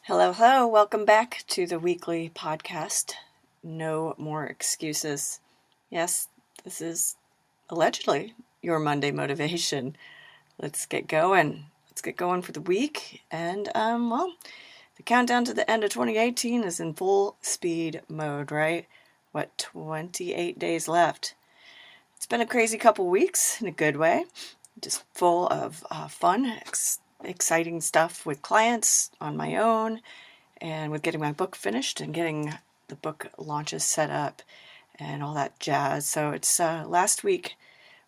Hello, hello. Welcome back to the weekly podcast. No more excuses. Yes, this is allegedly your Monday motivation. Let's get going. Let's get going for the week. And, the countdown to the end of 2018 is in full speed mode, right? 28 days left. It's been a crazy couple weeks in a good way. Just full of fun, exciting stuff with clients on my own, and with getting my book finished and getting the book launches set up and all that jazz. So it's last week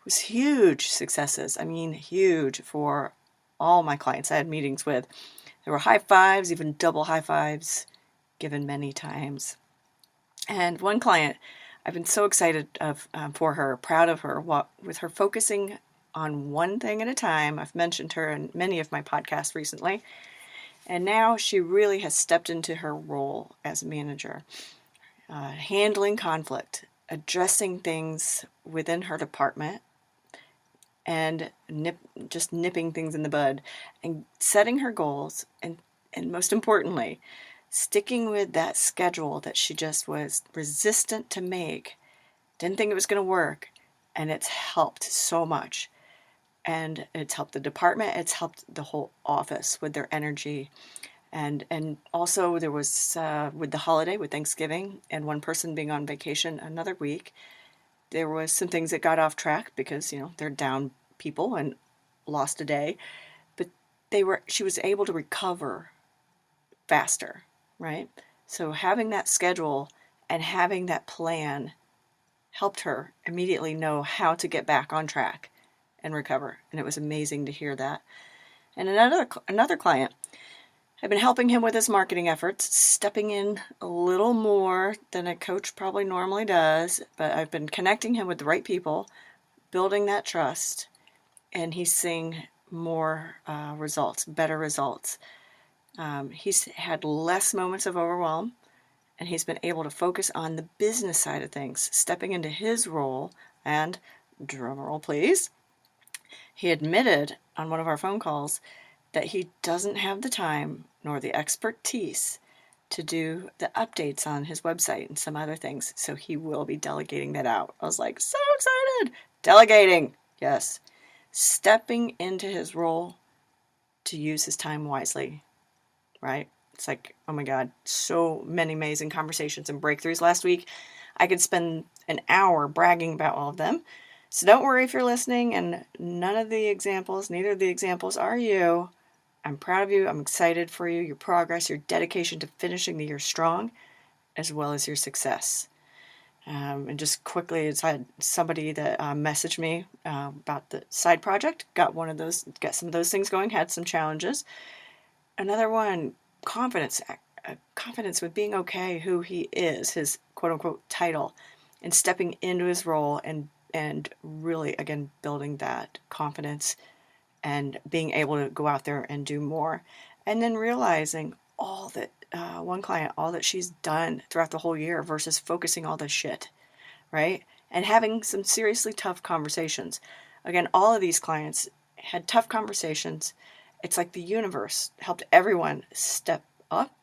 was huge successes. I mean, huge for all my clients I had meetings with. There were high fives, even double high fives, given many times. And one client, I've been so excited for her, proud of her, with her focusing on one thing at a time. I've mentioned her in many of my podcasts recently. And now she really has stepped into her role as a manager, handling conflict, addressing things within her department, and just nipping things in the bud, and setting her goals, and most importantly, sticking with that schedule that she just was resistant to make, didn't think it was going to work, and it's helped so much. And it's helped the department, it's helped the whole office with their energy. And also there was, with the holiday, with Thanksgiving, and one person being on vacation another week, there was some things that got off track because, they're down people and lost a day. But she was able to recover faster, right? So having that schedule and having that plan helped her immediately know how to get back on track and recover. And it was amazing to hear that. And another client, I've been helping him with his marketing efforts, stepping in a little more than a coach probably normally does, but I've been connecting him with the right people, building that trust, and he's seeing more results, better results. He's had less moments of overwhelm, and he's been able to focus on the business side of things, stepping into his role, and, drum roll please, he admitted on one of our phone calls that he doesn't have the time nor the expertise to do the updates on his website and some other things, so he will be delegating that out. I was like, so excited! Delegating! Yes. Stepping into his role to use his time wisely, right? It's like, oh my God, so many amazing conversations and breakthroughs last week. I could spend an hour bragging about all of them. So don't worry if you're listening and neither of the examples are you. I'm proud of you. I'm excited for you, your progress, your dedication to finishing the year strong, as well as your success. And just quickly, I had somebody that messaged me about the side project. Got some of those things going. Had some challenges. Another one, confidence with being okay, who he is, his quote unquote title, and stepping into his role and really again building that confidence and being able to go out there and do more. And then realizing all that, one client, all that she's done throughout the whole year versus focusing all this shit, right? And having some seriously tough conversations. Again, all of these clients had tough conversations. It's like the universe helped everyone step up,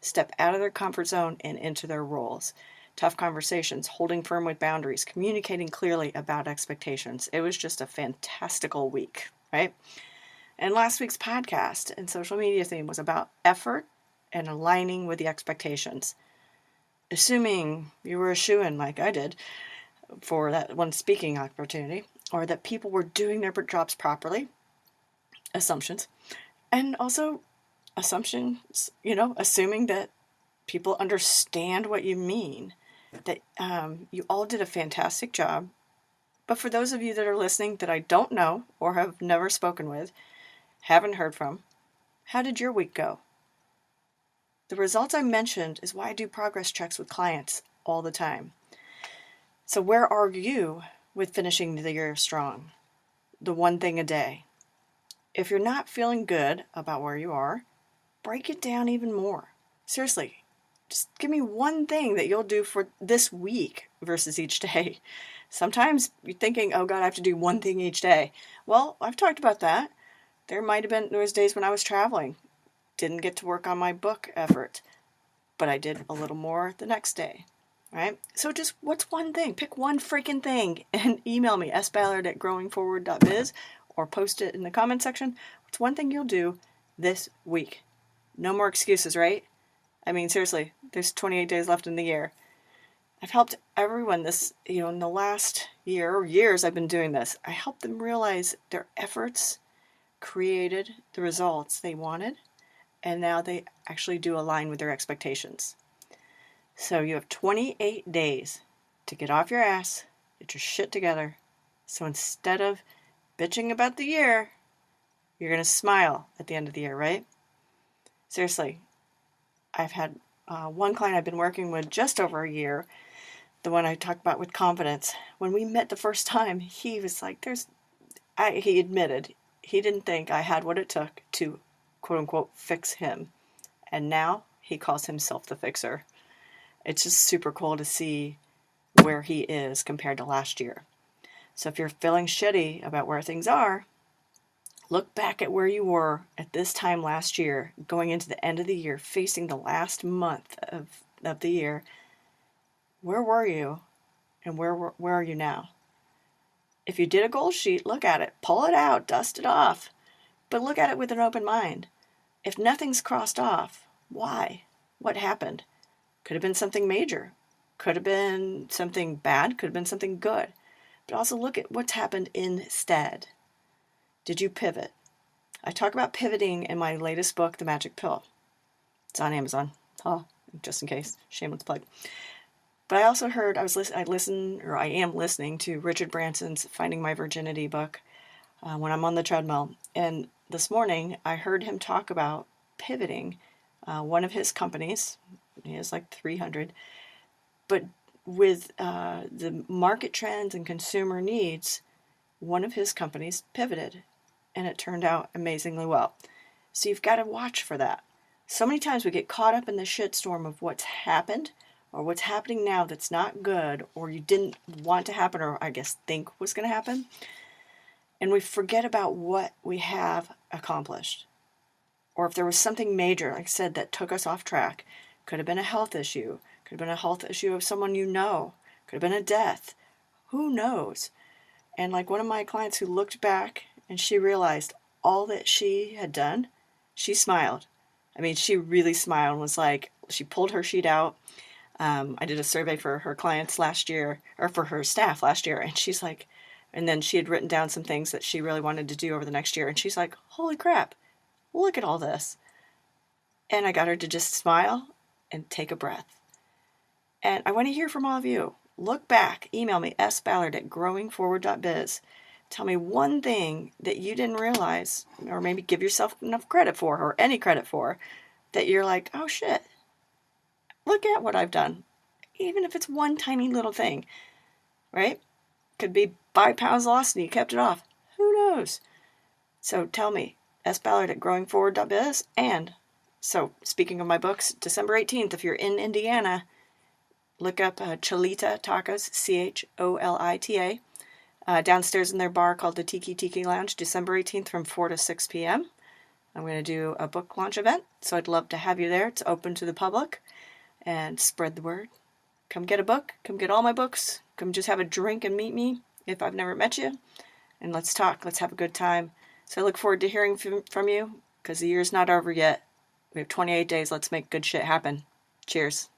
step out of their comfort zone and into their roles. Tough conversations, holding firm with boundaries, communicating clearly about expectations. It was just a fantastical week, right? And last week's podcast and social media theme was about effort and aligning with the expectations. Assuming you were a shoo-in like I did for that one speaking opportunity, or that people were doing their jobs properly, assumptions, and also assumptions, assuming that people understand what you mean, that you all did a fantastic job. But for those of you that are listening that I don't know or have never spoken with, haven't heard from, how did your week go? The results I mentioned is why I do progress checks with clients all the time. So where are you with finishing the year strong? The one thing a day. If you're not feeling good about where you are, break it down even more. Seriously, just give me one thing that you'll do for this week versus each day. Sometimes you're thinking, oh God, I have to do one thing each day. Well, I've talked about that. There was days when I was traveling. didn't get to work on my book effort, but I did a little more the next day, right? So just what's one thing? Pick one freaking thing and email me, sballard@growingforward.biz, or post it in the comment section. What's one thing you'll do this week? No more excuses, right? I mean, seriously, there's 28 days left in the year. I've helped everyone this, in the last year or years I've been doing this. I helped them realize their efforts created the results they wanted, and now they actually do align with their expectations. So you have 28 days to get off your ass, get your shit together. So instead of bitching about the year, you're going to smile at the end of the year, right? Seriously, I've had one client I've been working with just over a year, the one I talked about with confidence. When we met the first time, he was like, he admitted he didn't think I had what it took to, quote unquote, fix him. And now he calls himself the fixer. It's just super cool to see where he is compared to last year. So if you're feeling shitty about where things are, look back at where you were at this time last year, going into the end of the year, facing the last month of the year. Where were you, and where are you now? If you did a goal sheet, look at it, pull it out, dust it off, but look at it with an open mind. If nothing's crossed off, why? What happened? Could have been something major. Could have been something bad. Could have been something good. But also look at what's happened instead. Did you pivot? I talk about pivoting in my latest book, The Magic Pill. It's on Amazon. Oh, just in case. Shameless plug. But I also heard, I am listening to Richard Branson's Finding My Virginity book when I'm on the treadmill. And this morning, I heard him talk about pivoting one of his companies. He has like 300. But with the market trends and consumer needs, one of his companies pivoted. And it turned out amazingly well. So you've got to watch for that. So many times we get caught up in the shitstorm of what's happened, or what's happening now that's not good, or you didn't want to happen, or I guess think was going to happen. And we forget about what we have accomplished. Or if there was something major, like I said, that took us off track. Could have been a health issue. Could have been a health issue of someone you know. Could have been a death. Who knows? And like one of my clients who looked back and she realized all that she had done, she smiled. I mean, she really smiled and was like, she pulled her sheet out. I did a survey for her clients last year, or for her staff last year, and she's like, and then she had written down some things that she really wanted to do over the next year, and she's like, holy crap, look at all this. And I got her to just smile and take a breath. And I want to hear from all of you. Look back, email me, sballard@growingforward.biz. Tell me one thing that you didn't realize, or maybe give yourself enough credit for, or any credit for, that you're like, oh shit, look at what I've done. Even if it's one tiny little thing, right? Could be 5 pounds lost and you kept it off. Who knows? So tell me, sballard@growingforward.biz. And so speaking of my books, December 18th, if you're in Indiana, look up Cholita Tacos, Cholita, downstairs in their bar called the Tiki Lounge, December 18th from 4 to 6 p.m. I'm going to do a book launch event, so I'd love to have you there. It's open to the public, and spread the word. Come get a book. Come get all my books. Come just have a drink and meet me if I've never met you, and let's talk. Let's have a good time. So I look forward to hearing from you, because the year's not over yet. We have 28 days. Let's make good shit happen. Cheers.